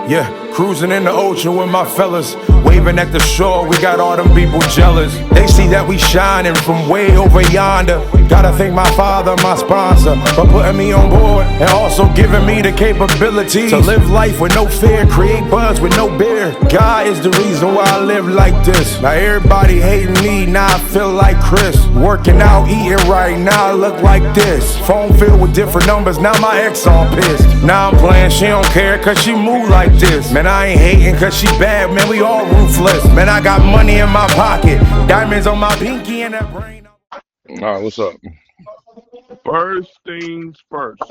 Yeah, cruising in the ocean with my fellas, waving at the shore, we got all them people jealous. They see that we shining from way over yonder. Gotta thank my father, my sponsor, for putting me on board and also giving me the capability to live life with no fear, create buzz with no beer. God is the reason why I live like this. Now everybody hating me, now I feel like Chris. Working out, eating right, now I look like this. Phone filled with different numbers, now my ex all pissed. Now I'm playing, she don't care cause she move like this. Man, I ain't hating cause she bad, man, we all ruthless. Man, I got money in my pocket, diamonds on my pinky and that brain. Alright, what's up? First things first,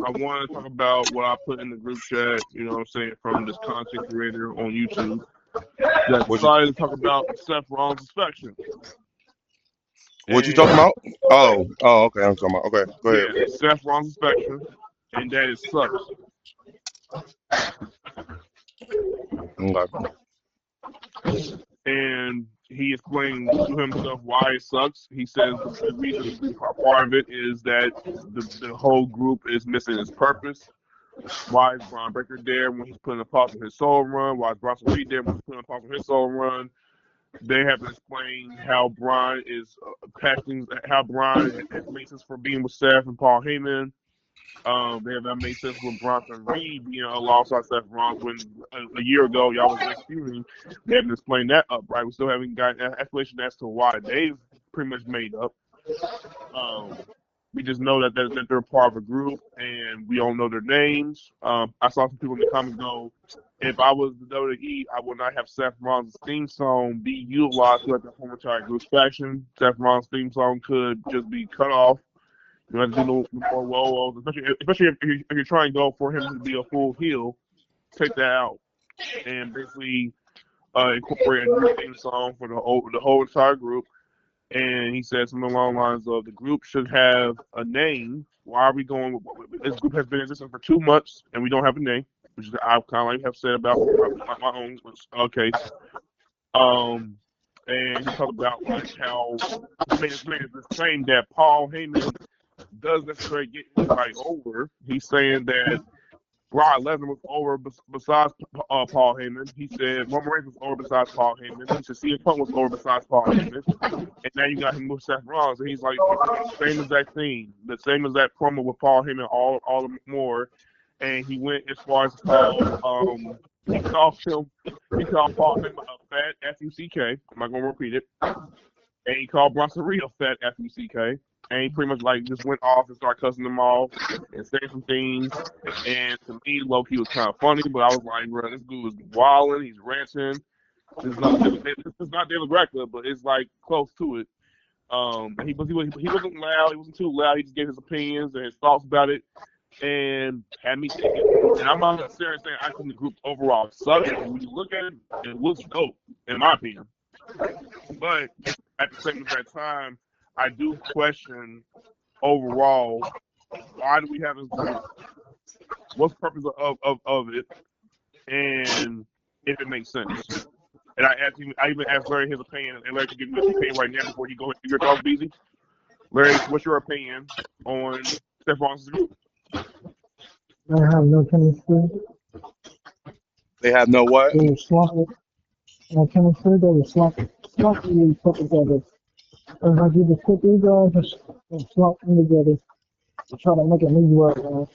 I want to talk about what I put in the group chat, you know what I'm saying, from this content creator on YouTube that What you decided to talk about Seth Rollins' inspection. what you talking And about? Okay, I'm talking about. Okay, go ahead. yeah, Seth Rollins' inspection, and that it sucks. Okay. And he explained to himself why it sucks. He says the reason part of it is that the whole group is missing its purpose. Why is Bron Breakker there when he's putting a pause on his solo run? Why is Bronson Reed there when he's putting a pause on his solo run? They haven't explained how Bron is passing, how Bron has made sense for being with Seth and Paul Heyman. They have not made sense with Bronson Reed being alongside Seth Rollins when a year ago y'all was disputing. They haven't explained that up, right? We still haven't got an explanation as to why they've pretty much made up. Um, we just know that they're part of a group and we don't know their names. I saw some people in the comments go, if I was the WWE, I would not have Seth Rollins' theme song be utilized to let the former entire group faction. Seth Rollins' theme song could just be cut off. You have to do no more whoa, especially if you're trying to go for him to be a full heel. Take that out and basically incorporate a new theme song for the whole entire group. And he said something along the lines of the group should have a name. Why are we going? This group has been in existence for 2 months and we don't have a name, which is I kind of like have said about my own case. And he talked about like how it's the claim that Paul Heyman doesn't necessarily get anybody over. He's saying that Brock Lesnar was over besides Paul Heyman. He said Roman Reigns was over besides Paul Heyman. He said CM Punk was over besides Paul Heyman. And now you got him with Seth Rollins, and he's like same exact thing, the same exact promo with Paul Heyman, all more. And he went as far as he called Paul Heyman a fat F-U-C-K. I'm not gonna repeat it. And he called Bronson Reed a fat F-U-C-K. And he pretty much like just went off and started cussing them off and saying some things. And to me, low-key was kind of funny, but I was like, bro, this dude is wilding, he's ranting. It's not David Greco, but it's like close to it. He wasn't loud, he wasn't too loud. He just gave his opinions and his thoughts about it, and had me thinking. And I'm not necessarily saying I think the group overall sucks. When you look at it, it looks dope, in my opinion. But at the same time, I do question overall why do we have this group? What's the purpose of it? And if it makes sense. And I even asked Larry his opinion, and Larry can give me his opinion right now before you go into your thoughts, Beezy. Larry, what's your opinion on Seth Rollins' group? I have no chemistry. They have no what? They were sloppy. No chemistry. They were sloppily put together. It's like you just put these guys and slop them together to try to make a new work, man.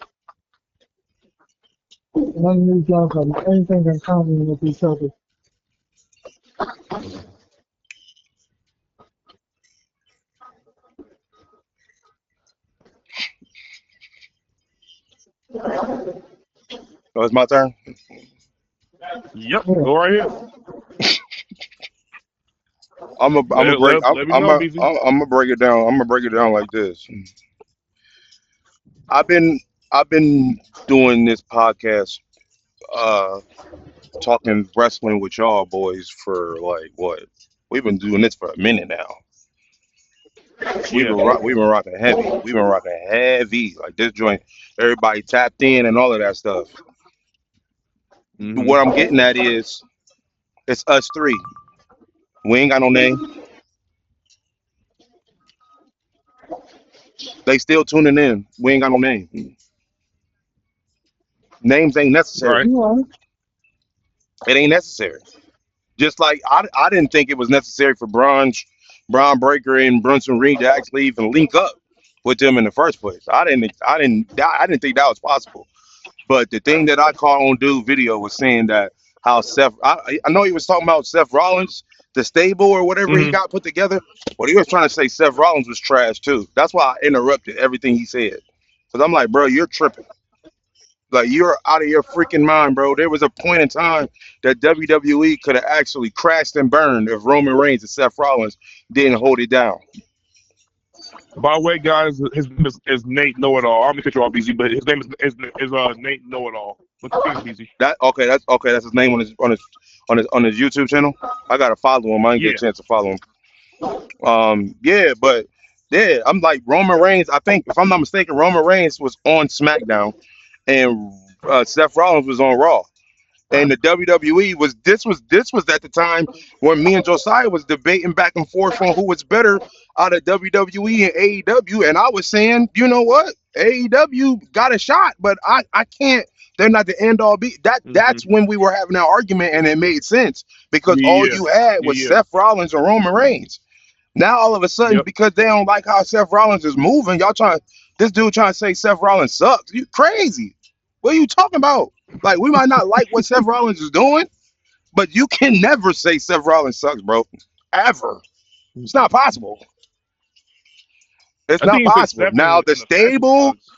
None of these guys have anything in common with each other. Oh, it's my turn. Yep, Yeah. go right here. I'm Let me know, BZ. gonna break it down. I'm gonna break it down like this. I've been doing this podcast, talking wrestling with y'all boys for like what? We've been doing this for a minute now. Yeah. We've been rocking heavy. We've been rocking heavy. Like this joint, everybody tapped in and all of that stuff. What I'm getting at is it's us three. We ain't got no name. They still tuning in. We ain't got no name. Names ain't necessary. Right. You are. It ain't necessary. Just like I didn't think it was necessary for Braun Breaker and Brunson Reed to actually even link up with them in the first place. I didn't think that was possible. But the thing that I caught on dude video was saying that how I know he was talking about Seth Rollins, the stable or whatever he Hmm. got put together, but he was trying to say Seth Rollins was trash too. That's why I interrupted everything he said. Because I'm like, bro, you're tripping. Like you're out of your freaking mind, bro. There was a point in time that WWE could have actually crashed and burned if Roman Reigns and Seth Rollins didn't hold it down. By the way, guys, his name is Nate Know It All. I'm gonna cut you off, BZ, but his name is Nate Know It All. But continue, BZ. That okay? That's okay. That's his name on his YouTube channel. I gotta follow him. I didn't get a Yeah. chance to follow him. Yeah, but yeah, I'm like Roman Reigns. I think if I'm not mistaken, Roman Reigns was on SmackDown, and Seth Rollins was on Raw. And the WWE was at the time when me and Josiah was debating back and forth on who was better out of WWE and AEW, and I was saying, you know what, AEW got a shot, but I can't. They're not the end all be. Hmm. That's when we were having that argument, and it made sense because all Yeah. you had was Yeah. Seth Rollins and Roman Reigns. Now all of a sudden, Yep. because they don't like how Seth Rollins is moving, this dude trying to say Seth Rollins sucks. You crazy? What are you talking about? Like we might not like what Seth Rollins is doing, but you can never say Seth Rollins sucks, bro. Ever. It's not possible. It's I not think you said possible. Steph Now the in the fashion stable, sucks.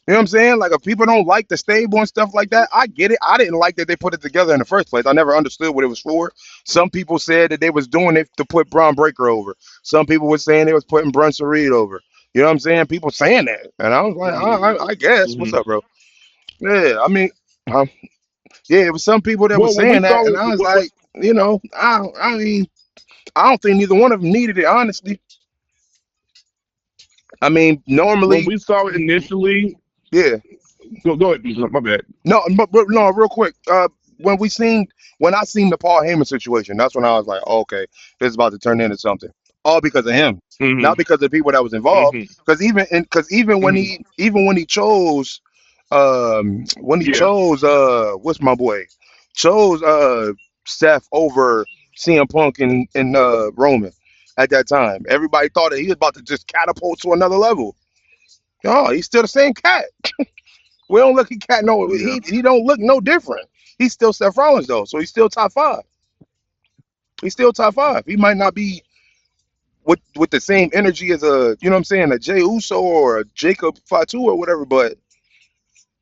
you know what I'm saying? Like if people don't like the stable and stuff like that, I get it. I didn't like that they put it together in the first place. I never understood what it was for. Some people said that they was doing it to put Braun Breaker over. Some people were saying they was putting Brunson Reed over. You know what I'm saying? People saying that, and I was like, I guess. What's Hmm. up, bro? Yeah, I mean, um, yeah, it was some people that was Well, when we saying that, saw and it, I was like, I mean, I don't think neither one of them needed it, honestly. I mean, when normally, we saw it initially, yeah. go ahead, BZ. My bad. No, but no, real quick. When we seen when I seen the Paul Heyman situation, that's when I was like, oh, okay, this is about to turn into something. All because of him, Hmm. not because of the people that was involved. Hmm. Because even when Hmm. he chose Yeah. what's my boy chose Seth over CM Punk and Roman at that time, everybody thought that he was about to just catapult to another level. Oh, he's still the same cat. We don't look at cat no Yeah. he don't look no different. He's still Seth Rollins though, so he's still top five. He's still top five. He might not be with the same energy as you know what I'm saying, a Jay Uso or a Jacob Fatu or whatever, but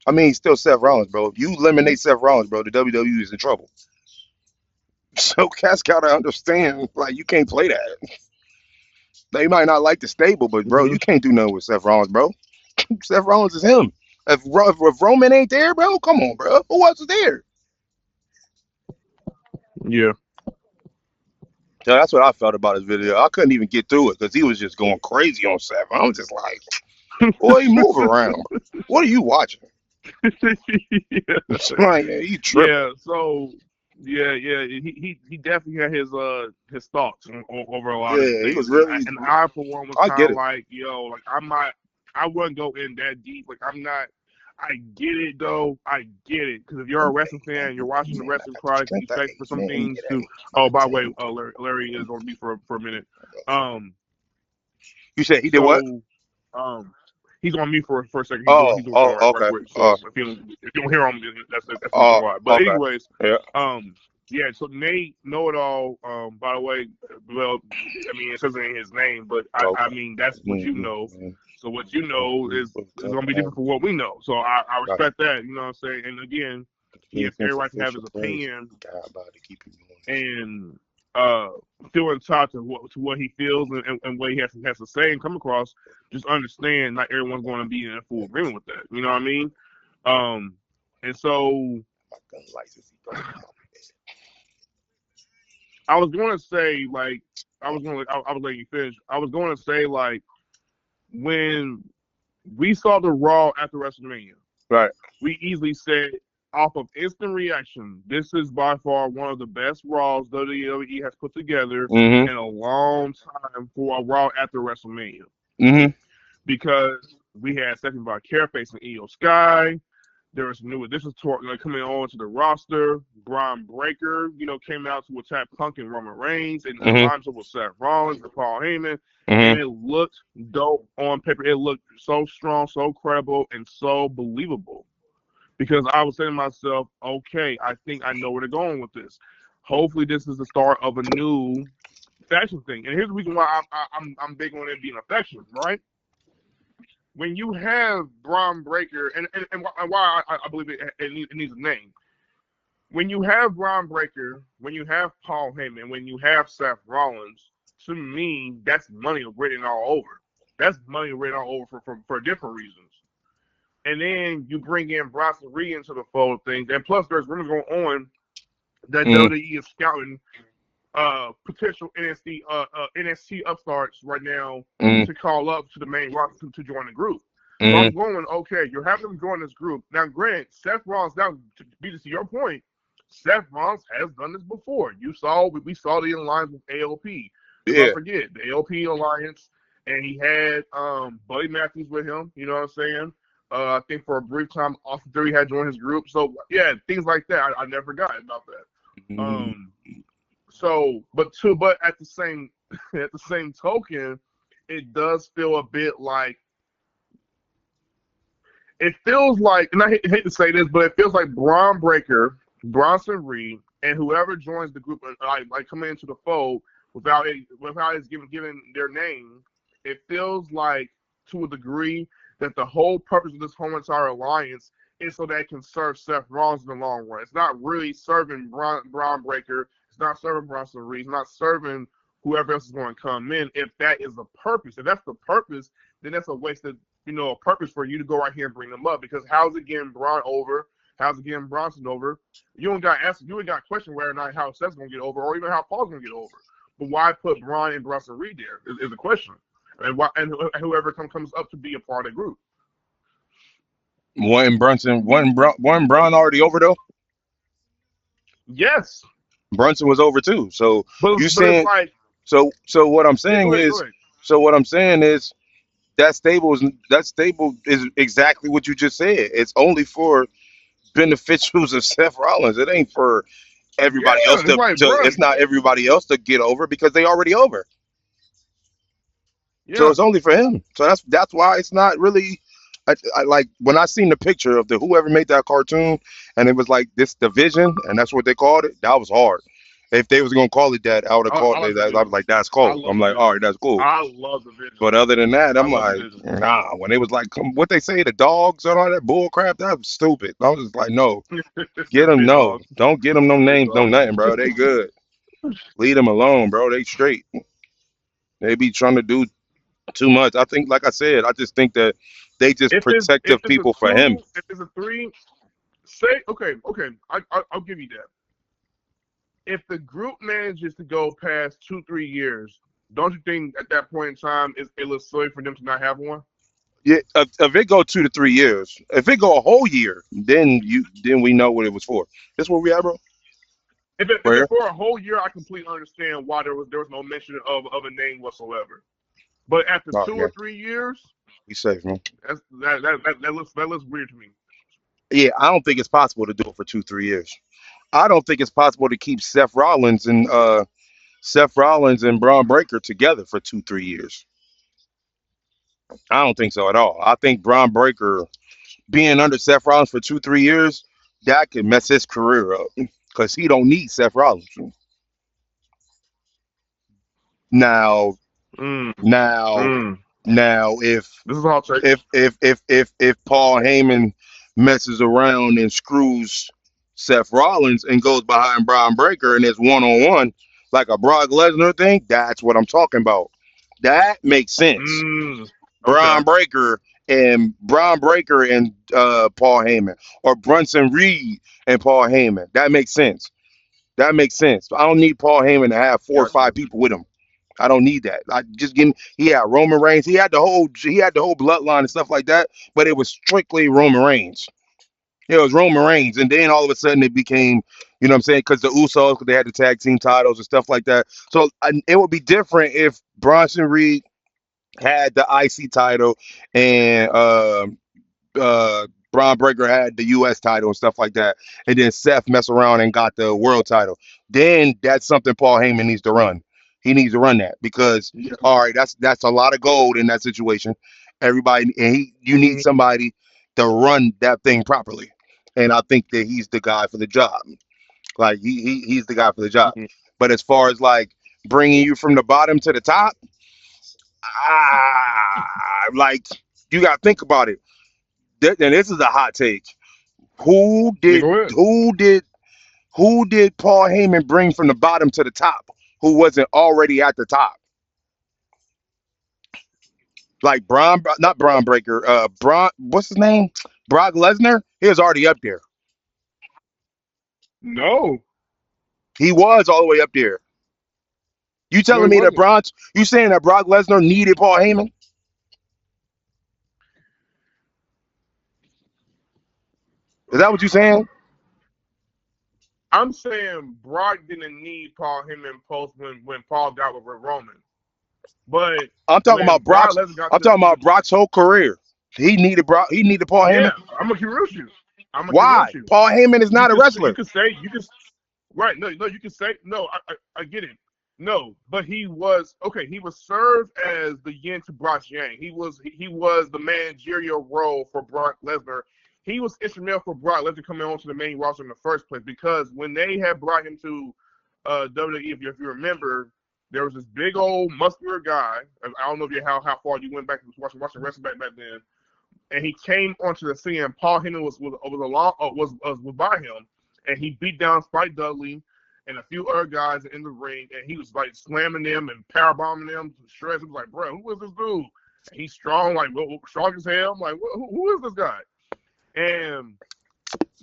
I mean he's still Seth Rollins, bro. If you eliminate Seth Rollins, bro, the WWE is in trouble. So cats gotta understand, like you can't play that. They might not like the stable, but bro, Hmm. you can't do nothing with Seth Rollins, bro. Seth Rollins is him. If Roman ain't there, bro, come on, bro. Who else is there? Yeah. So that's what I felt about his video. I couldn't even get through it because he was just going crazy on Seth. I was just like, boy, move around. What are you watching? Yeah. It's like, yeah, you tripping. Yeah. So yeah. He definitely had his thoughts over a lot of Yeah, he was things, really. and I for one was I kind get of it. like, like I wouldn't go in that deep. Like I'm not. I get it though. I get it because if you're a wrestling fan, you're watching the wrestling product, you expect for some things to. Oh, by the way, Larry is on me for a minute. Um. You said he did what? So, um, he's on me for a second. Oh, He's doing oh, something right okay. quick. So if you don't hear him, that's the reason Oh, why. But okay. anyways, Yeah. yeah. So Nate Know It All. By the way, well, I mean it says it in his name, but I Okay. mean that's what you know. Mm-hmm. So what you know is gonna be different from what we know. So I Gotcha. respect that. You know what I'm saying? And again, he Yeah, has every right to have his opinion God, about to keep you on. and uh feel entitled to what he feels and what he has to say and come across. Just understand not everyone's going to be in full agreement with that. You know what I mean? Um, and so My gun license. I was going to say like I was letting you finish. I was going to say like when we saw the Raw after WrestleMania, Right. we easily said off of instant reaction, this is by far one of the best Raws WWE has put together Mm-hmm. in a long time for a Raw after WrestleMania. Mm-hmm. Because we had Stephanie Von Care facing Io Sky. There was new additions to coming on to the roster. Braun Breaker, came out to attack Punk and Roman Reigns and Hmm. aligns up with Seth Rollins and Paul Heyman. Hmm. And it looked dope on paper. It looked so strong, so credible, and so believable. Because I was saying to myself, okay, I think I know where they're going with this. Hopefully, this is the start of a new faction thing. And here's the reason why I'm big on it being a faction, right? When you have Braun Breaker, and why I believe it needs a name. When you have Braun Breaker, when you have Paul Heyman, when you have Seth Rollins, to me, that's money written all over. That's money written all over for different reasons. And then you bring in Bronson Reed into the fold of things, and plus there's rumors going on that Hmm. WWE is scouting potential NXT upstarts right now Hmm. to call up to the main roster to join the group. So Hmm. I'm going, okay, you're having them join this group. Now, granted, Seth Rollins, now to your point, Seth Rollins has done this before. We saw the alliance with AOP. Let's not Yeah. forget the AOP alliance, and he had Buddy Matthews with him. You know what I'm saying? I think for a brief time, Austin Theory had joined his group. So yeah, things like that. I never forgot about that. Hmm. But at the same at the same token, it does feel a bit like and I hate to say this, but it feels like Braun Breaker, Bronson Reed, and whoever joins the group, like coming into the fold without it given their name, it feels like to a degree that the whole purpose of this whole entire alliance is so that it can serve Seth Rollins in the long run. It's not really serving Braun Breaker. It's not serving Bronson Reed. It's not serving whoever else is going to come in. If that is the purpose, if that's the purpose, then that's a wasted, a purpose for you to go right here and bring them up. Because how's it getting Braun over? How's it getting Bronson over? You ain't got question whether or not how Seth's gonna get over, or even how Paul's gonna get over. But why put Braun and Bronson Reed there is the question. And whoever comes up to be a part of the group. Wasn't Braun already over though? Yes, Brunson was over too. So you but it's saying like, so what I'm yeah, saying go ahead, go is ahead. that stable is exactly what you just said. It's only for beneficials of Seth Rollins. It ain't for everybody else Yeah, it's like, bro, it's not everybody else to get over because they already over. So yeah. it's only for him. So that's why it's not really. I like when I seen the picture of the whoever made that cartoon, and it was like this division, and that's what they called it. That was hard. If they was gonna call it that, I would have I called it like the that. I was vision. like, that's I cool. love I'm the like, all vision. right, that's cool. I love the vision. But other than that, I I'm love the like, vision. nah. When it was like, what they say, the dogs and all that bull crap, that was stupid. I was just like, no, get The them, big no, dogs. don't get them no The big names, no dogs. nothing, bro. They good. Leave them alone, bro. They straight. They be trying to do too much. I think, like I said, I just think that they just If protective it's a people for him. two, if it's a three, say okay. I'll give you that. If the group manages to go past 2-3 years, don't you think at that point in time it looks silly for them to not have one? Yeah, if it go 2 to 3 years, if it go a whole year, then we know what it was for. This where we at, bro? If Where? it's for a whole year, I completely understand why there was no mention of a name whatsoever. But after Oh, 2 or 3 years, we safe, man. that looks weird to me. Yeah, I don't think it's possible to do it for 2 3 years. I don't think it's possible to keep Seth Rollins and Braun Breaker together for 2 3 years. I don't think so at all. I think Braun Breaker being under Seth Rollins for 2 3 years that could mess his career up because he don't need Seth Rollins now. Mm, Now, mm. now, This is hot take. if Paul Heyman messes around and screws Seth Rollins and goes behind Braun Breaker and it's 1 on 1 like a Brock Lesnar thing, that's what I'm talking about. That makes sense. Mm, okay. Braun Breaker and Paul Heyman, or Brunson Reed and Paul Heyman. That makes sense. That makes sense. I don't need Paul Heyman to have four or Gotcha. five people with him. I don't need that. I just give him. He had Roman Reigns. He had the whole bloodline and stuff like that. But it was strictly Roman Reigns. It was Roman Reigns, and then all of a sudden it became, you know what I'm saying, because the Usos, 'cause they had the tag team titles and stuff like that. So it would be different if Bronson Reed had the IC title and Braun Breaker had the U.S. title and stuff like that, and then Seth messed around and got the world title. Then that's something Paul Heyman needs to run. He needs to run that because Yeah. all right, that's a lot of gold in that situation. Everybody, and you need Mhm. somebody to run that thing properly. And I think that he's the guy for the job. Like he's the guy for the job. Mhm. But as far as like bringing you from the bottom to the top, like you got to think about it. And this is a hot take. Who Yeah, did go ahead. who did who did Paul Heyman bring from the bottom to the top? Who wasn't already at the top? Like not Braun Breaker. What's his name? Brock Lesnar. He was already up there. No, He was all the way up there. You no, telling he me that wasn't. You saying that Brock Lesnar needed Paul Heyman? Is that what you saying? I'm saying Brock didn't need Paul Heyman post when Paul got with Roman, but I'm talking when about Brock Brock's. Lesnar got I'm to talking about Brock's whole career. He needed Brock. He needed Paul yeah, Heyman. I'm gonna keep real with you. I'm gonna keep real Why? with you. Paul Heyman is not a You wrestler. could say you could right. No, you can say no. I get it. No, but he was okay. He was served as the yin to Brock's yang. He was the managerial role for Brock Lesnar. He was instrumental for Brock Lesnar coming onto the main roster in the first place because when they had brought him to WWE, if you remember, there was this big old muscular guy. I don't know if you how far you went back to watching wrestling back then, and he came onto the scene. And Paul Heyman was by him, and he beat down Spike Dudley and a few other guys in the ring, and he was like slamming them and power bombing them to shreds. He was like, "Bro, who is this dude?" And he's strong, like strong as hell. I'm like, who is this guy? And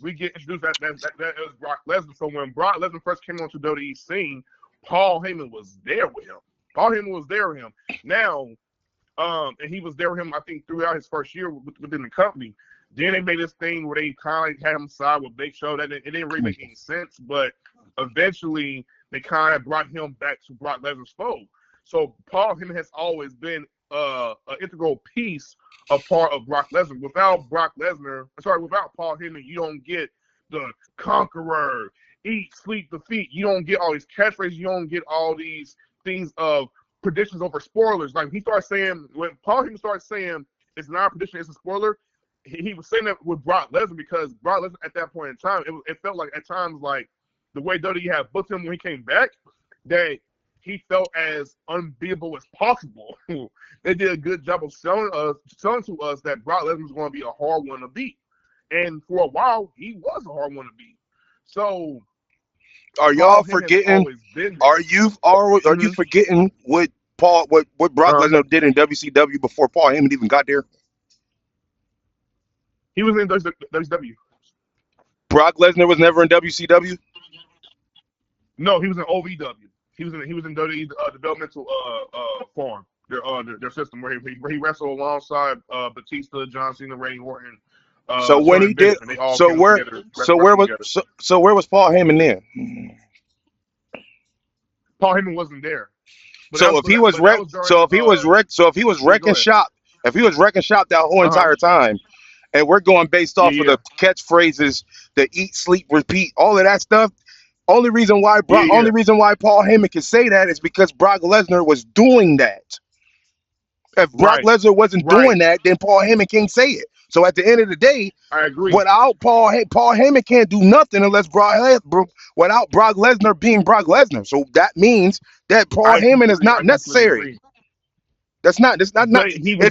we get introduced that is Brock Lesnar. So when Brock Lesnar first came onto WWE scene, Paul Heyman was there with him. Paul Heyman was there with him. Now, and he was there with him, I think, throughout his first year within the company. Then they made this thing where they kind of had him side with Big Show. It didn't really make any sense, but eventually they kind of brought him back to Brock Lesnar's fold. So Paul Heyman has always been an integral piece, a part of Brock Lesnar. Without Paul Heyman, you don't get the conqueror, eat, sleep, defeat. You don't get all these catchphrases. You don't get all these things of predictions over spoilers. Like he started saying, when Paul Heyman started saying it's not a prediction, it's a spoiler, he was saying that with Brock Lesnar because Brock Lesnar at that point in time, it felt like at times like the way WWE had booked him when he came back, that he felt as unbeatable as possible. They did a good job of selling to us that Brock Lesnar was going to be a hard one to beat. And for a while, he was a hard one to beat. So Are y'all forgetting? Are you forgetting what Brock Lesnar did in WCW before Paul Heyman even got there? He was in WCW. Brock Lesnar was never in WCW. No, he was in OVW. He was in WWE developmental form, their system where he wrestled alongside Batista, John Cena, Randy Orton. So when he did, they all so came where, together, so where was, together. so where was Paul Heyman then? Paul Heyman wasn't there. So if he was wrecking shop, if he was wrecking shop that whole entire time, and we're going based off of the catchphrases, the eat, sleep, repeat, all of that stuff. Only reason why Paul Heyman can say that is because Brock Lesnar was doing that. If Brock Lesnar wasn't doing that, then Paul Heyman can't say it. So at the end of the day, I agree. Without Paul Heyman can't do nothing unless without Brock Lesnar being Brock Lesnar. So that means that Paul Heyman is not necessary. That's not. It's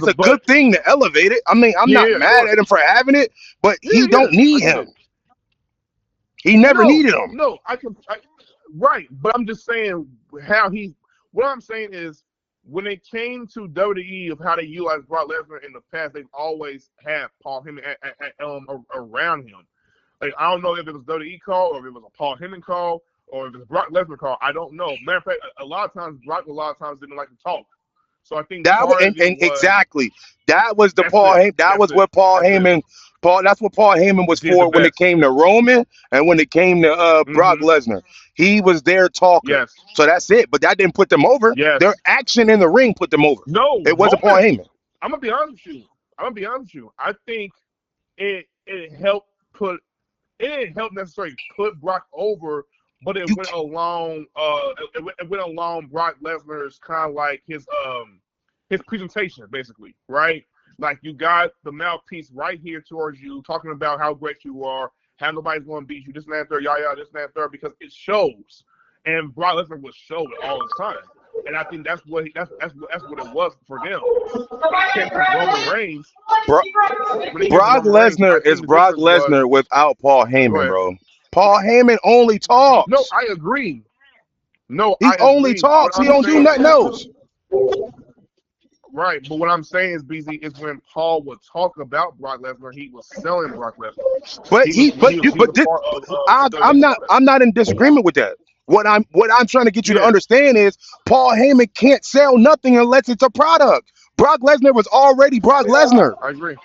a good thing to elevate it. I mean, I'm not mad at him for having it, but he don't need him. He never needed him. No, right, but I'm just saying what I'm saying is when it came to WWE of how they utilize Brock Lesnar in the past, they've always had Paul Heyman around him. Like I don't know if it was WWE call or if it was a Paul Heyman call or if it was Brock Lesnar call. I don't know. Matter of fact, a lot of times didn't like to talk. So I think exactly that was the Paul Heyman. That was what Paul Heyman. That's what Paul Heyman was for when it came to Roman and when it came to Brock Lesnar. He was there talking. Yes. So that's it. But that didn't put them over. Yes. Their action in the ring put them over. No, it wasn't Paul Heyman. I'm gonna be honest with you. I think it helped put it didn't help necessarily put Brock over, but it You went along it went along Brock Lesnar's kind of like his presentation, basically, right? Like, you got the mouthpiece right here towards you, talking about how great you are, how nobody's going to beat you, this and that, third, this and that, third, because it shows. And Brock Lesnar was showed all the time, and I think that's what it was for them. Came to Roman Reigns. Bro, When it came to Brock Roman Reigns, I Lesnar is think the Brock difference was. Lesnar without Paul Go Heyman, ahead. bro. Paul Heyman only No, talks. I agree. No, He I only agree. talks. What He I'm don't do saying, nothing else. right? But what I'm saying is, BZ, is when Paul would talk about Brock Lesnar, he was selling Brock Lesnar. But He was a this, part of I'm not in disagreement with that. What I'm trying to get you to Yeah, understand is Paul Heyman can't sell nothing unless it's a product. Brock Lesnar was already Brock Lesnar. I agree.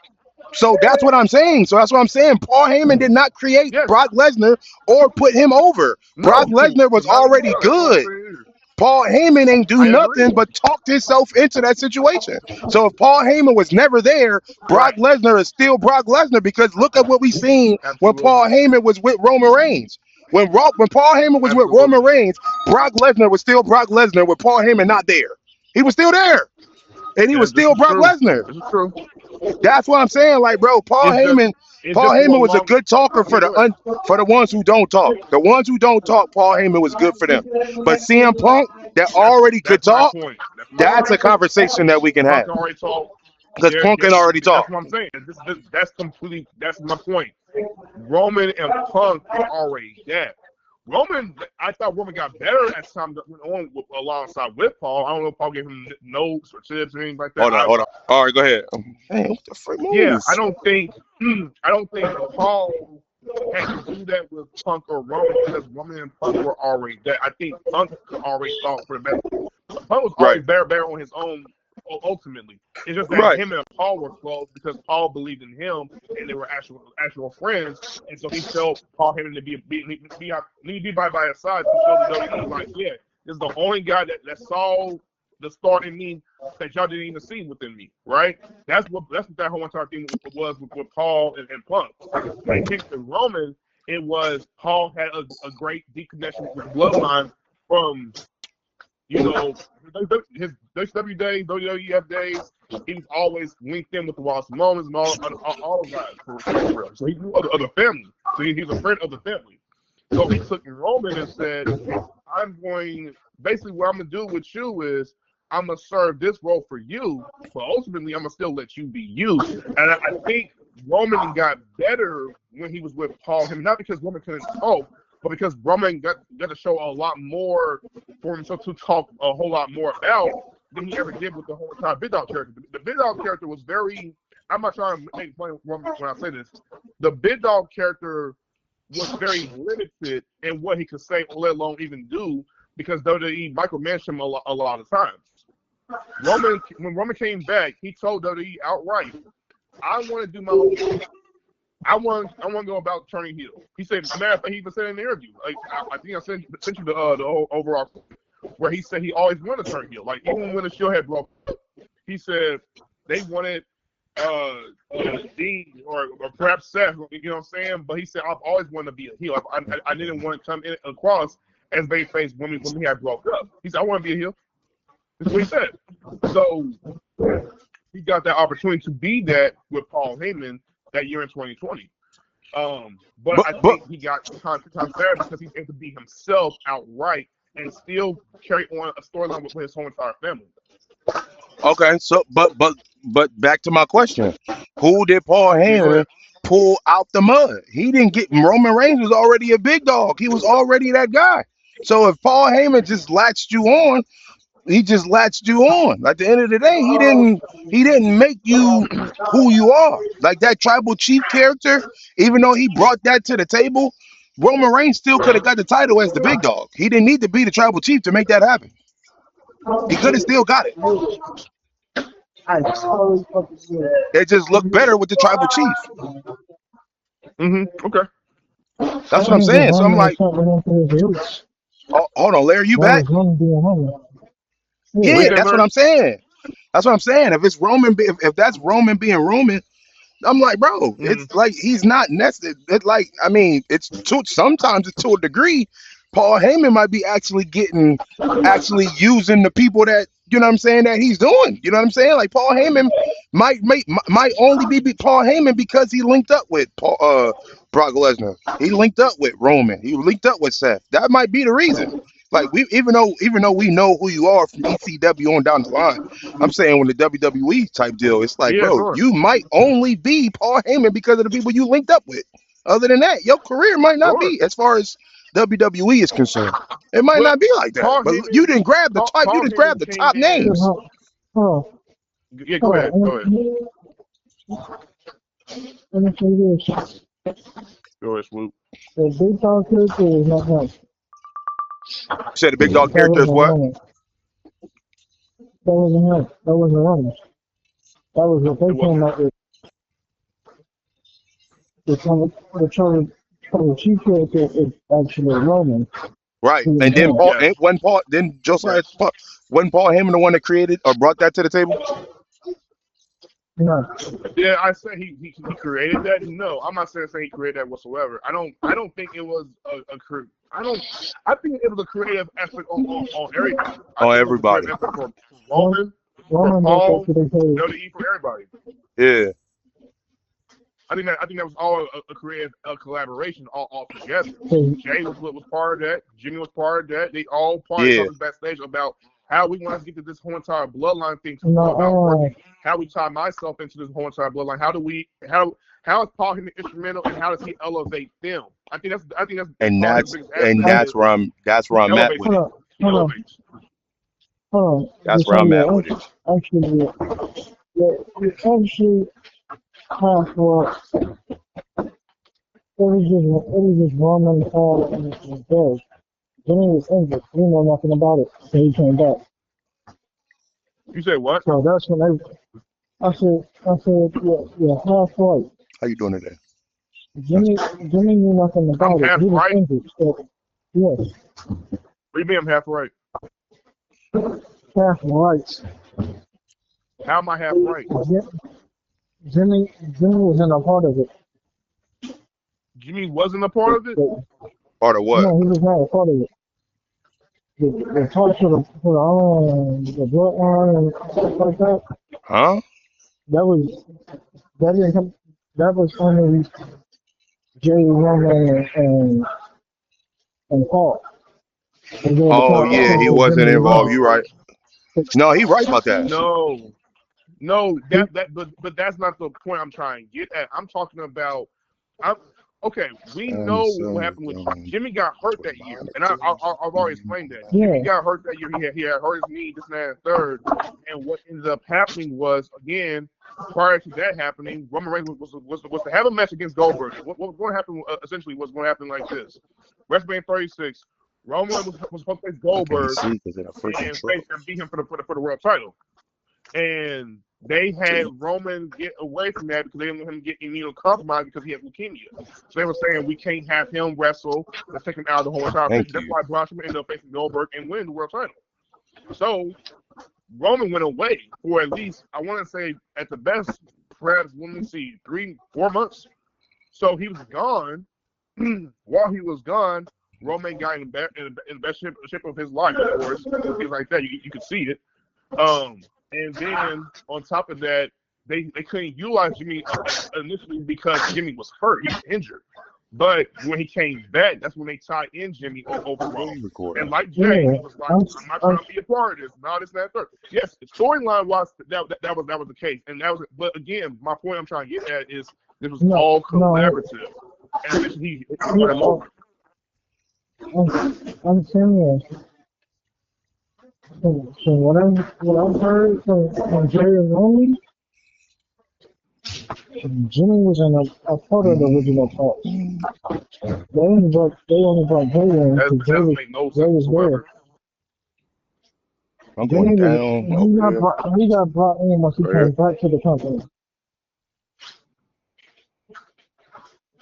So that's what I'm saying. So that's what I'm saying. Paul Heyman did not create Yes. Brock Lesnar or put him over. Brock No, Lesnar was not already that's what I'm good. saying. Paul Heyman ain't do I agree. nothing but talked himself into that situation. So if Paul Heyman was never there, Brock Right. Lesnar is still Brock Lesnar, because look at what we seen when Paul Absolutely. Heyman was with Roman Reigns. When Paul Heyman was with Roman Absolutely. Reigns, Brock Lesnar was still Brock Lesnar with Paul Heyman not there. He was still there. And he was Yes, this still is Brock true. Lesnar. This is true. That's what I'm saying. Like, bro, Paul It's just Heyman was a along. good talker Yeah, go ahead. for the ones who don't talk. The ones who don't talk, Paul Heyman was good for them. But CM Punk, that already could That's my talk, point. That's my that's a point. conversation that we can Punk have, already talked. because Punk can already talk. That's what I'm saying. That's my point. Roman and Punk are already there. I thought Roman got better as time went on alongside with Paul. I don't know if Paul gave him notes or tips or anything like that. Hold on. All right, go ahead. Man, what the frick move? Yeah, I don't think Paul had to do that with Punk or Roman, because Roman and Punk were already there. I think Punk already thought for the best. Punk was always Right. better on his own. Ultimately, it's just that Right. him and Paul were close because Paul believed in him and they were actual friends, and so he felt Paul Heyman to be by his side to show the WWE, like, yeah, this is the only guy that saw the start in me that y'all didn't even see within me, right? That's what that whole entire thing was with Paul and Punk. When it came to Roman, it was Paul had a great deep connection with bloodline from, you know, his WCW days, WWF days. He was always linked in with the Wallace Moments and all of that. For real. So he knew of the family. So he's a friend of the family. So he took Roman and said, basically what I'm going to do with you is I'm going to serve this role for you, but ultimately I'm going to still let you be you. And I think Roman got better when he was with Paul Heyman, not because Roman couldn't talk, but because Roman got to show a lot more for himself to talk a whole lot more about than he ever did with the whole entire Big Dog character. The Big Dog character was very, I'm not trying to make fun of Roman when I say this, the Big Dog character was very limited in what he could say, let alone even do, because WWE micromanaged him a lot of times. When Roman came back, he told WWE outright, I want to do my own thing. I want to go about turning heel. He said, matter of fact, he even said in the interview, like, I think I sent you the overall, where he said he always wanted to turn heel. Like, even when the show had broke up, he said they wanted Dean or perhaps Seth, you know what I'm saying? But he said, I've always wanted to be a heel. I didn't want to come in across as babyface when we had broke up. He said, I want to be a heel. That's what he said. So he got that opportunity to be that with Paul Heyman that year in 2020. But I think he got time better because he's able to be himself outright and still carry on a storyline with his whole entire family. Okay, so but back to my question. Who did Paul Heyman pull out the mud? He didn't get Roman Reigns was already a big dog. He was already that guy. So if Paul Heyman just latched you on, he just latched you on. At the end of the day, he didn't make you who you are. Like that tribal chief character, even though he brought that to the table, Roman Reigns still could have got the title as the big dog. He didn't need to be the tribal chief to make that happen. He could have still got it. I totally fucking see it. It just looked better with the tribal chief. Okay. That's what I'm saying. So I'm like, oh, hold on, Larry, you back? Yeah, that's what I'm saying. That's what I'm saying. If it's Roman, if that's Roman being Roman, I'm like, bro, Mhm. it's like he's not necessary. It's like, I mean, it's to sometimes it's to a degree. Paul Heyman might be actually using the people that you know what I'm saying that he's doing. You know what I'm saying? Like Paul Heyman might only be Paul Heyman because he linked up with Brock Lesnar. He linked up with Roman. He linked up with Seth. That might be the reason. Like we even though we know who you are from ECW on down the line. I'm saying when the WWE type deal, it's like, Yeah, bro, sure, you might only be Paul Heyman because of the people you linked up with. Other than that, your career might not sure. be as far as WWE is concerned. It might But not be like that. Paul But you Heyman, didn't grab the type. You Paul didn't grab Heyman the came top in. names. Hold Yeah, go on, ahead. Go ahead. let me say this. Go ahead, Swoop. The big dog character is not him. You said the big dog That character is wasn't what? Roman. That wasn't him. That wasn't Roman. That was what It they came wasn't. up with. The chief character is actually Roman. Right. He was And then him. Paul, Yes. then Josiah, Yes. wasn't Paul Heyman the one that created or brought that to the table? No. Yeah, I said he created that. No, I'm not saying he created that whatsoever. I don't think it was I think it was a creative effort on everything. I Oh, think it was a everybody. creative effort for Roman, for Roman brought that Paul, to the table. WWE, for everybody. Yeah. I think that was all a creative collaboration all together. So, Jay was part of that. Jimmy was part of that. They all part Yeah. of this backstage about how we want to get to this whole entire bloodline thing to no, go about working. How we tie myself into this whole entire bloodline. How is Paul Heyman instrumental and how does he elevate them? I think that's And probably the biggest and aspect that's is where I'm at elevates. with it. He hold on, elevates. hold on. That's where I'm at with it. Actually, actually, half what it was just Roman, Paul, and Dave. Jimmy was injured. We know nothing about it. So he came back. You say what? So that's when I said, yeah, half right. How you doing today? Jimmy knew nothing about it. half He was right? injured. So, yes, What do you mean I'm half right? half right. How am I half right? Jimmy wasn't a part of it. Jimmy wasn't a part of it? Part of what? No, he was not a part of it. The talk to the bloodline and stuff like that. Huh? That didn't come. That was only Jay, Roman, and Paul. And then the Oh yeah, he conversation wasn't Jimmy involved. and You right. No, he right about that. No, but that's not the point I'm trying to get at. I'm talking about, okay. We know what happened with Jimmy. Got hurt that year, and I've already explained that. Yeah. Jimmy got hurt that year. He had hurt his knee, this and that, and third. And what ended up happening was, again, prior to that happening, Roman Reigns was to have a match against Goldberg. What was going to happen essentially was going to happen like this: WrestleMania 36. Roman was supposed to face Goldberg and beat him for the world title. And they had Roman get away from that because they didn't want him to get immunocompromised because he had leukemia. So they were saying we can't have him wrestle. Let's take him out of the whole entire picture. That's why Braun Strowman ended up facing Goldberg and winning the world title. So Roman went away for at least, I want to say, at the best, perhaps, let me see, 3-4 months. So he was gone. While he was gone, Roman got in the best shape of his life, of course. Things like that, you could see it. And then on top of that, they couldn't utilize Jimmy initially because Jimmy was hurt, he was injured. But when he came back, that's when they tied in Jimmy overall. And like Jay, he was like, I'm not trying to be a part of this. No, this, that, third. Yes, storyline wise, that was the case. And that was, but again, my point I'm trying to get at is this was all collaborative. And eventually he put him over. I'm serious. So what I've heard from Jay and Roman, Jimmy was in a part of the original talk. They only brought Jay in because Jay was there. I'm going down. He got brought in once he came back to the company.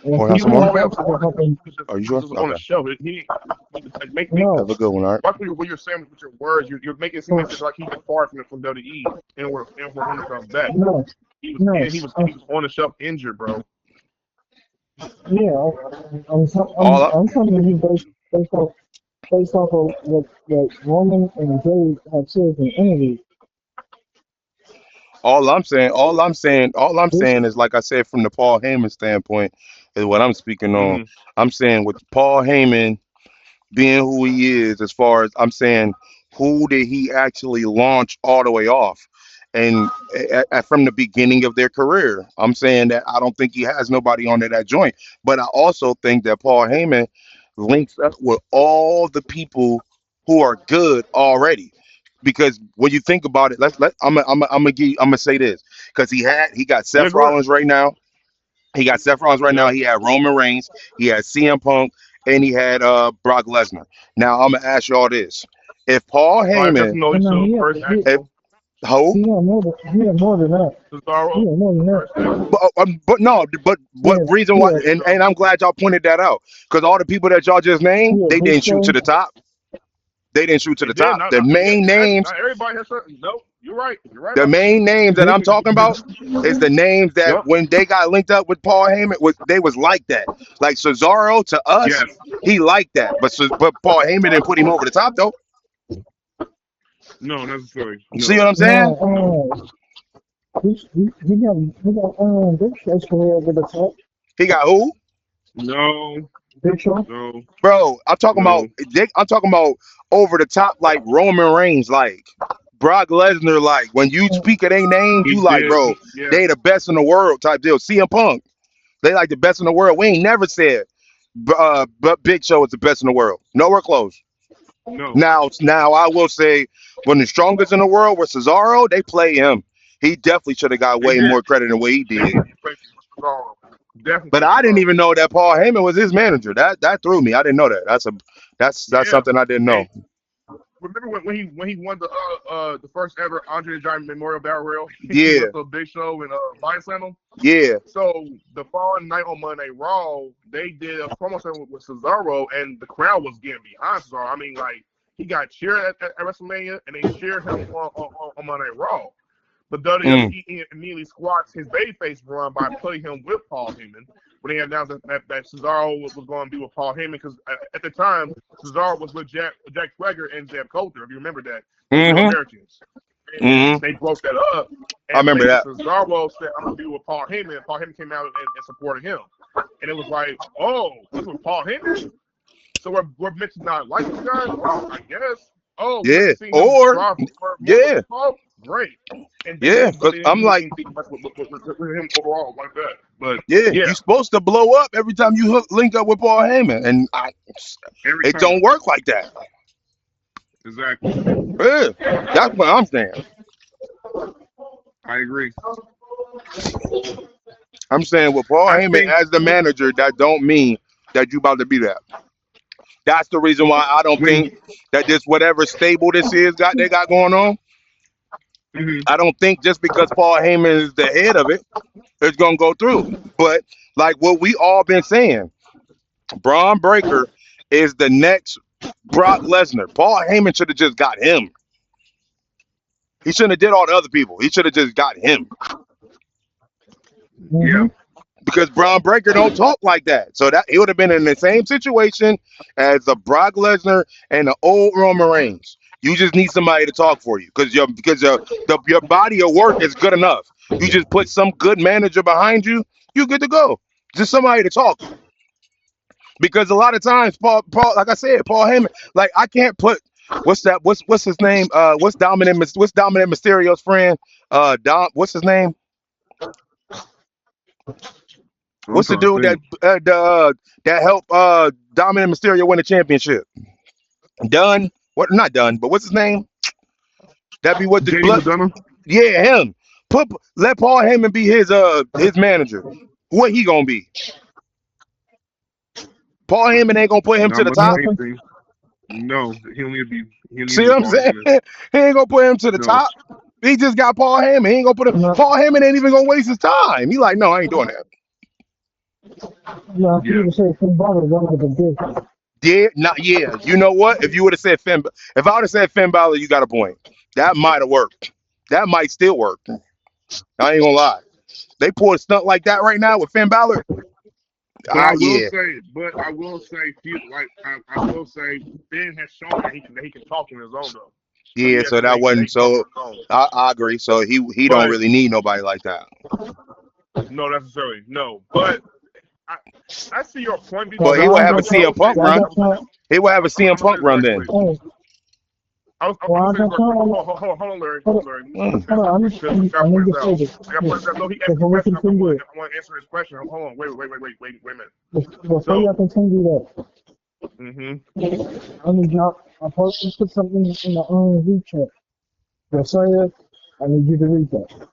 Want some more? Are you sure? On the show, he make me Have a good one, all right? watch what you're saying with your words. You're making it seem like he's far from WWE and we're him to come back. No, No, he was on the shelf injured, bro. yeah, All I, I'm telling you based off of what Roman and Jay have said in interviews. all I'm This, saying is, like I said, from the Paul Heyman standpoint, is what I'm speaking on. Hmm. I'm saying with Paul Heyman being who he is, as far as I'm saying, who did he actually launch all the way off? And from the beginning of their career, I'm saying that I don't think he has nobody under that joint. But I also think that Paul Heyman links up with all the people who are good already. Because when you think about it, I'm gonna say this because he got Yeah, Seth go ahead. Rollins right now. He got Seth Rollins right now. Yep. He had Roman Reigns. He had CM Punk, and he had Brock Lesnar. Now I'm gonna ask y'all this: if Paul Five Heyman, personal and to he first if Axel, Ho, he had more than that. He Cesaro, had more than that. first Axel. but no, but what reason He why? had And I'm glad y'all pointed that out because all the people that y'all just named, they Big didn't shoot to Show. the top. They didn't shoot to They the did top. not. The Not yeah. main names, Not everybody has certain. No, you're right. You're right the about that. main names that Big, I'm talking about is the names that Yep. when they got linked up with Paul Heyman, they was like that. Like Cesaro to us, Yes. he liked that, but Paul Heyman didn't put him over the top though. No, necessarily. You see No. what I'm saying? no, he got Big Show's career over the top. He got who? No. Big Show. No. Bro, I'm talking about No. I'm talking about over the top like Roman Reigns, like Brock Lesnar, like when you speak of their names, He you like, did. bro, Yeah. they the best in the world type deal. CM Punk, they like the best in the world. We ain't never said but Big Show is the best in the world. Nowhere close. No. Now I will say when the strongest in the world was Cesaro, they play him. He definitely should have got They way did. more credit than what he They did. did play Cesaro. But Definitely I didn't Cesaro. even know that Paul Heyman was his manager. That threw me. I didn't know that. That's Yeah. something I didn't And know. remember when he won the first ever Andre the Giant Memorial Battle Royal? He Yeah, went to a Big Show and Lion Slam him. yeah. So the following night on Monday Raw, they did a promo segment with Cesaro, and the crowd was getting behind Cesaro. I mean, like he got cheered at WrestleMania, and they cheered him on Monday Raw. But Mm, WWE immediately squashed his babyface run by putting him with Paul Heyman when they announced that Cesaro was going to be with Paul Heyman because at the time Cesaro was with Jack Swagger and Zeb Coulter, if you remember that, the Real mm-hmm, Americans. And mm-hmm. they broke that up I and remember basically that. Cesaro said, I'm going to be with Paul Heyman. And Paul Heyman came out and supported him. And it was like, oh, this was Paul Heyman? So we're meant to not like this guy? Well, I guess. Oh, we meant Yeah. to see him Or strive more with yeah, Paul? Great. And they yeah. didn't, but Because they I'm didn't like, think much with him overall like that. But yeah, yeah, you supposed to blow up every time you link up with Paul Heyman, and every it don't time. work like that. Exactly. Yeah, that's what I'm saying. I agree. I'm saying with Paul I Heyman think as the manager, that don't mean that you about to be that. That's the reason why I don't when think that this whatever stable this is they got going on. mhm. I don't think just because Paul Heyman is the head of it, it's gonna go through. But like what we all been saying, Braun Breaker is the next Brock Lesnar. Paul Heyman should have just got him. He shouldn't have did all the other people. He should have just got him Yeah. Mm-hmm. because Braun Breaker don't talk like that. So that he would have been in the same situation as the Brock Lesnar and the old Roman Reigns. You just need somebody to talk for you your body of work is good enough. You just put some good manager behind you, you good to go. Just somebody to talk. Because a lot of times, Paul, like I said, Paul Heyman, like I can't put what's his name? What's Dominic Mysterio's friend? What's his name? I'm What's the trying to dude think. that helped Dominic Mysterio win the championship? Dunn? What? Not Dunn, but what's his name? That be what the JD blood. McDonough? Yeah, him. Let Paul Heyman be his manager. What he gonna be? Paul Heyman ain't gonna put him Not to the much of top. Nothing. anything. No, he'll need to See be what I'm Paul saying? Heyman. He ain't gonna put him to the No. top. He just got Paul Heyman. He ain't gonna put him. No, Paul Heyman ain't even gonna waste his time. He like, no, I ain't doing that. no, if you Yeah. would have said Finn Balor, that would have been different. Yeah, not yeah. You know what? If you would have said if I would have said Finn Balor, you got a point. That might have worked. That might still work. I ain't gonna lie. They pull a stunt like that right now with Finn Balor. But I will Yeah. say, I will say, Ben has shown that he can talk on his own though. Yeah, so that wasn't so. I agree. So he don't really need nobody like that. No, necessarily, no. But I see your point. But he would have a CM Punk run. He would have a CM Punk run then. Hold on, Larry. Hold on. I want to answer his question. Hold on. Wait a minute. Before y'all continue that, Mm-hmm. I need y'all. I'm supposed to put something in the group chat. Josiah, I need you to read that.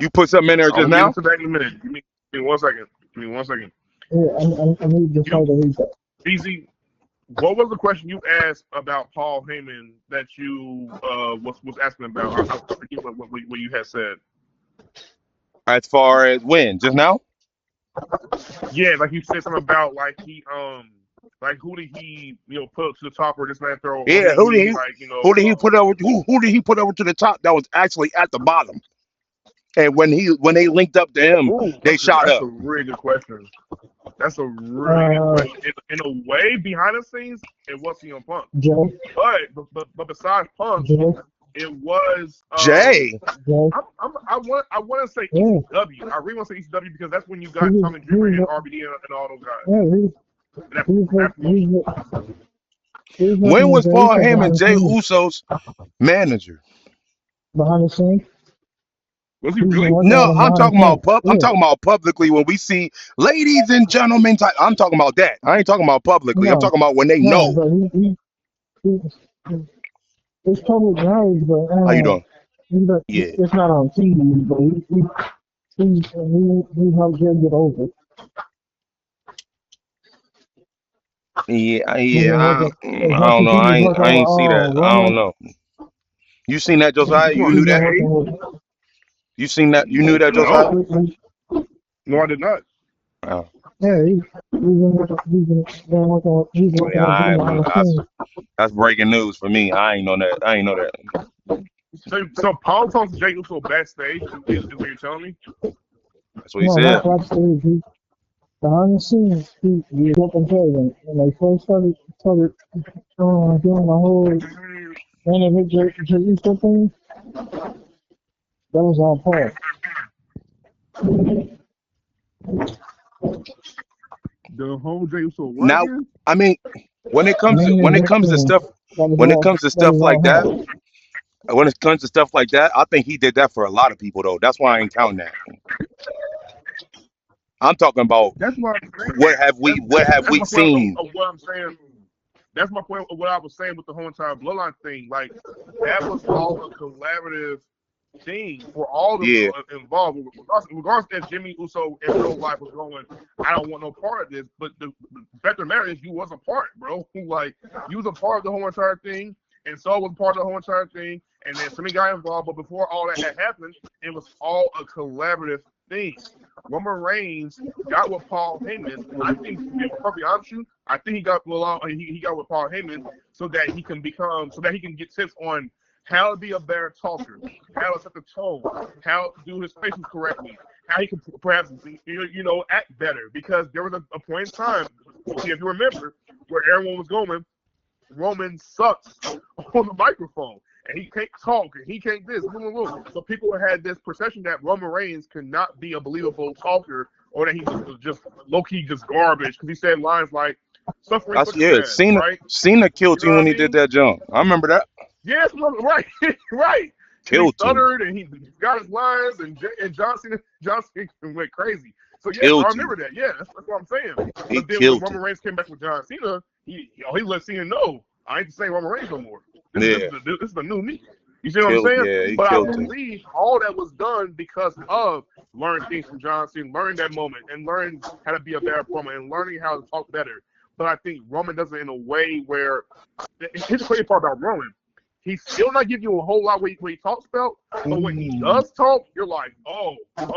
You put something in there just now? I'll get to that in a minute. Give me 1 second. Give me 1 second. Yeah, I need Josiah to read that. Easy. What was the question you asked about Paul Heyman that you was asking about? I forget what you had said. As far as when? Just now? Yeah, like you said something about like he like who did he put up to the top or this man throw? Yeah, who did he put over to the top that was actually at the bottom? And when they linked up to him, they shot up. That's a really good question. That's a really good question. In a way, behind the scenes, it was CM Punk. Joe. But besides Punk, Joe. it was Jay. I want to say ECW. I really want to say ECW because that's when you got Tommy Dreamer and RVD and all those guys. When was Paul Heyman Jay Uso's manager? Behind the scenes? Was he really? No, I'm talking about publicly when we see ladies and gentlemen. I'm talking about that. I ain't talking about publicly. I'm talking about when they know. It's totally nice, but how you doing? It's not on TV, but he helped Jay get over. Yeah. I don't know. I ain't see that. I don't know. You seen that, Josiah? You knew that? You seen that? You knew that, Josiah? No, I did not. Oh. Yeah, That's breaking news for me. I ain't know that. So Paul talks to Jay Uso backstage. Is what you're telling me? That's what he said. Behind the scenes, he up and Kevin, when they first started doing the whole Jay Uso thing. That was all Paul. The whole Jay Uso. Now, I mean, when it comes to stuff like that, I think he did that for a lot of people though. That's why I ain't counting that. I'm talking about what have we seen? What I'm saying. That's my point of what I was saying with the whole entire bloodline thing. Like that was all a collaborative thing for all the involved. Regardless if Jimmy Uso in real life was going, I don't want no part of this. But the fact of the matter is, you was a part, bro. Like you was a part of the whole entire thing, and so was part of the whole entire thing. And then somebody got involved. But before all that had happened, it was all a collaborative thing. Roman Reigns got with Paul Heyman. I think, to be perfectly honest with you, I think he got with Paul Heyman so that he can get tips on how to be a better talker, how to set the tone, how to do his facials correctly, how he can perhaps act better. Because there was a point in time, if you remember, where everyone was going, Roman sucks on the microphone. And he can't talk, and he can't this. So people had this perception that Roman Reigns could not be a believable talker, or that he was just low-key just garbage, because he said lines like, suffering Cena killed him when he did that jump. I remember that. Yes, right. Killed he stuttered, and he got his lines, and John Cena went crazy. So, yeah, I remember that. Yeah, that's what I'm saying. But then when Roman Reigns came back with John Cena, he let Cena know, I ain't the same Roman Reigns no more. This is the new me. You see what I'm saying? But I believe all that was done because of learning things from John Cena, learning that moment, and learning how to be a better performer, and learning how to talk better. But I think Roman does it in a way where here's the crazy part about Roman. He's still not giving you a whole lot when he talks about, but when he does talk, you're like, he's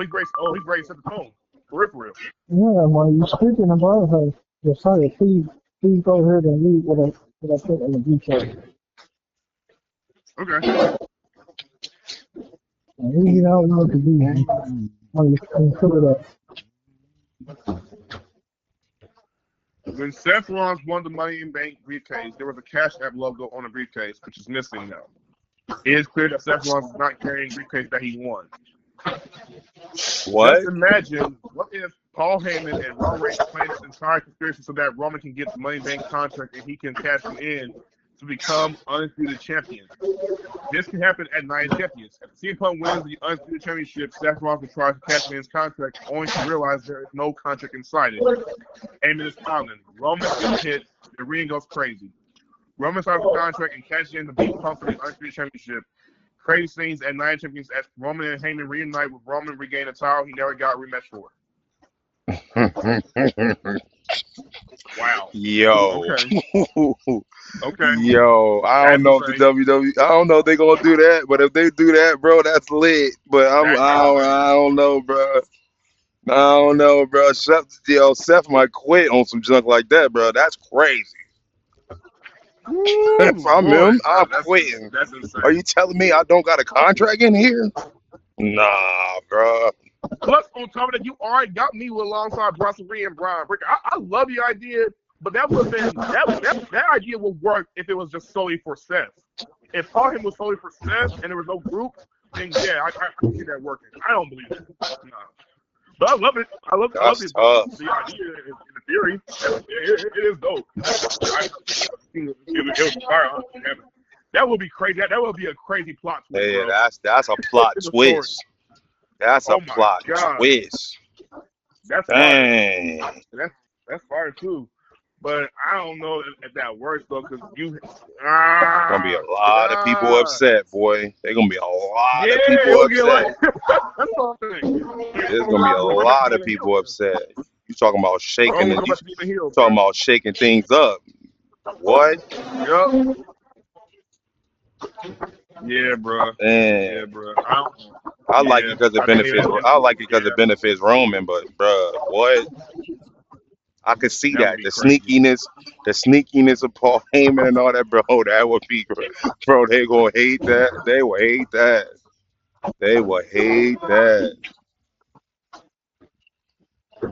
great. He's great to set the tone. For real. Yeah, when you're speaking about her, Josiah, please go ahead and read what I put in the detail. Okay. And he don't know what to do when you fill it up. When Seth Rollins won the Money in Bank briefcase, there was a Cash App logo on the briefcase, which is missing now. It is clear that Seth Rollins is not carrying the briefcase that he won. What? Just imagine, what if Paul Heyman and Roman Reigns plan this entire conspiracy so that Roman can get the Money in Bank contract and he can cash him in to become undisputed champion? This can happen at Night of Champions. If CM Punk wins the undisputed championship, Seth Rollins will try to cash in his contract, only to realize there is no contract inside it. Heyman is smiling. Roman gets hit. The ring goes crazy. Roman signs the contract and cashes in to beat Punk for the undisputed championship. Crazy scenes at Night of Champions as Roman and Heyman reunite with Roman regain a title he never got a rematch for. Wow. Yo. Okay. Yo, I don't know if the WWE, I don't know if they gonna do that, but if they do that, bro, that's lit. But I don't know, bro. I don't know, bro. Seth might quit on some junk like that, bro. That's crazy. If I'm him, I'm quitting. That's insane. Are you telling me I don't got a contract in here? Nah, bro. Plus, on top of that, you already got me with alongside Bronson Reed and Brian Breaker. I love your idea, but that would have been that idea would work if it was just solely for Seth. If Paul Heyman was solely for Seth and there was no group, then yeah, I can see that working. I don't believe it. No. But I love it. I love it. The idea in the theory. It is dope. It was fire. That would be crazy. That would be a crazy plot twist. Yeah, bro. that's a plot twist. That's a plot twist. That's dang. Fire. That's fire too. But I don't know if that works though, because gonna be a lot of people upset, boy. They're gonna be a lot of people upset. That's all I'm saying. There's gonna be a lot of people upset. You talking about shaking it? You talking about shaking things up? What? Yep. Yeah, bro. Man. Yeah, bro. I like it because it benefits. I like it because it benefits Roman, but bro, what? I could see that the sneakiness of Paul Heyman and all that, bro. That would be, bro. They gonna hate that. They will hate that. They will hate that.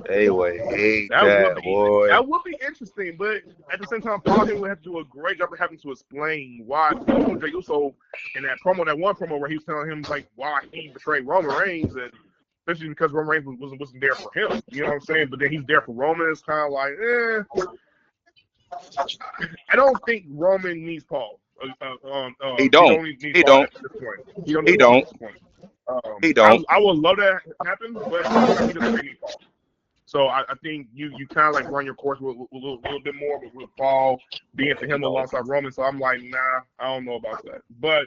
They would hate that, boy. That would be interesting, but at the same time, Paul Heyman would have to do a great job of having to explain why Jey Uso in that one promo where he was telling him like why he betrayed Roman Reigns, and especially because Roman Reigns wasn't there for him. You know what I'm saying? But then he's there for Roman. It's kind of like, I don't think Roman needs Paul. He don't. He don't. He don't. I would love that happen, but he doesn't need Paul. So I think you kind of like run your course with a little bit more with Paul being for him alongside Roman. So I'm like, nah, I don't know about that. But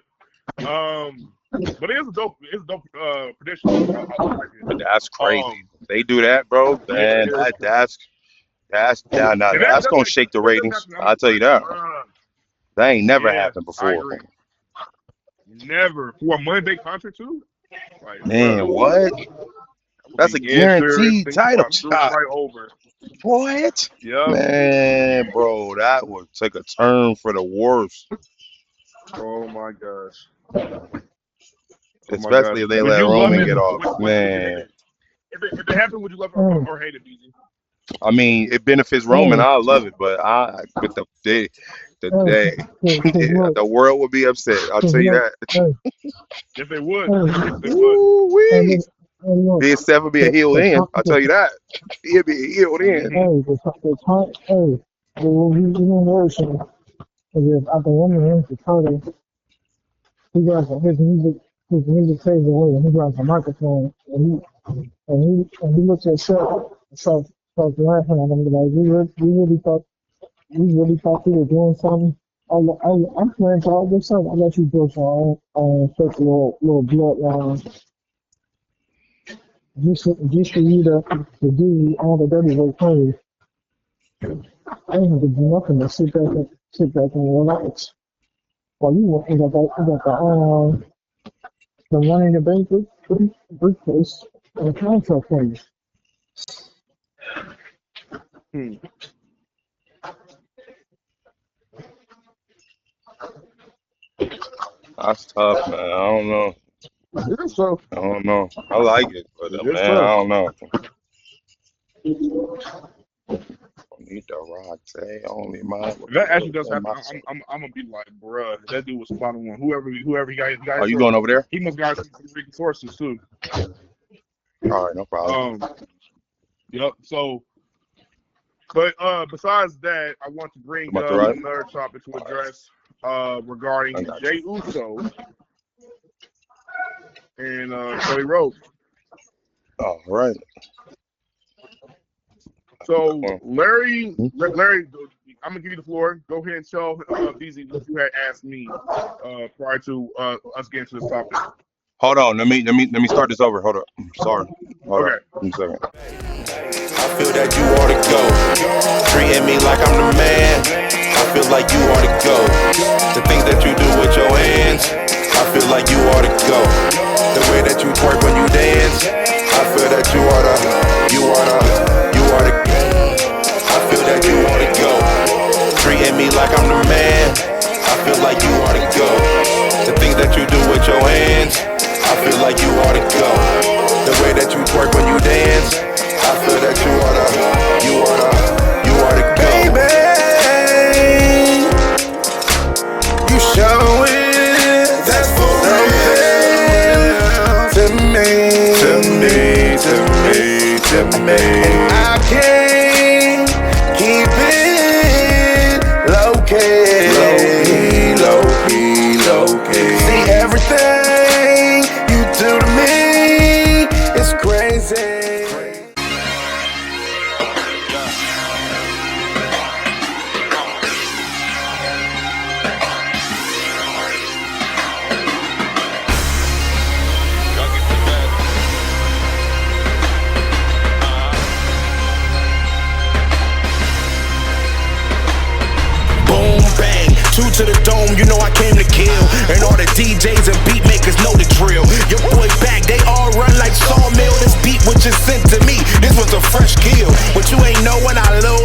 it is a dope prediction. That's crazy. They do that, bro. Man, that's gonna shake the ratings. I'll tell you that. That ain't never happened before. Never for a Money Bank contract too. Like, man, what? That's a guaranteed title shot. Right over. What? Yep. Man, bro, that would take a turn for the worse. Oh my gosh. Especially if they let Roman get off. Man. If it happened, would you love it or hate it, BZ? I mean, it benefits Roman. I love it, but with the world would be upset. I'll tell you that. If they would. Big Seth would be a heel in. I'll tell you that. He'll be a heel in. The reason version is if after Roman wins the title, he got his music plays away and he got a microphone and he looks at Seth and starts laughing at him like we really thought we were doing something. I'm playing to all this stuff. I'll let you build some such a little bloodline. Just for you to do all the dirty work for you. I ain't have to do nothing but sit back and relax. While you got the one in the bank briefcase and a contract for you. That's tough, man. I don't know. Yeah, so I don't know. I like it, but yes, man, I sir. don't know. Need the rock, say only mine. If that actually does On happen, my soul. I'm gonna be like, bruh, that dude was spot on. Whoever he got Are his you source, going over there? he must got some freaking sources too. All right, no problem. Yep. So, but besides that, I want to bring About to up ride? another topic to address regarding I got Jay Uso and Cody Rhodes. All right. So Well, Larry, I'm gonna give you the floor. Go ahead and tell BZ what you had asked me prior to us getting to this topic. hold on. Let me start this over. Hold up. Sorry. Hold Okay. up. 1 second. I feel that you ought to go. Treating me like I'm the man. I feel like you ought to go. The things that you do with your hands, I feel like you ought to go. The way that you twerk when you dance, I feel that you ought to. I feel that you ought to go. Treating me like I'm the man. I feel like you ought to go. The things that you do with your hands, I feel like you ought to go. The way that you twerk when you dance, I feel that you ought to go. Baby, you show it. That's for real. To me. And I can't keep it low key. See, everything you do to me is crazy. Two to the dome, you know I came to kill. And all the DJs and beat makers know the drill. Your boy back, they all run like sawmill. This beat was just sent to me, this was a fresh kill. But you ain't know when I load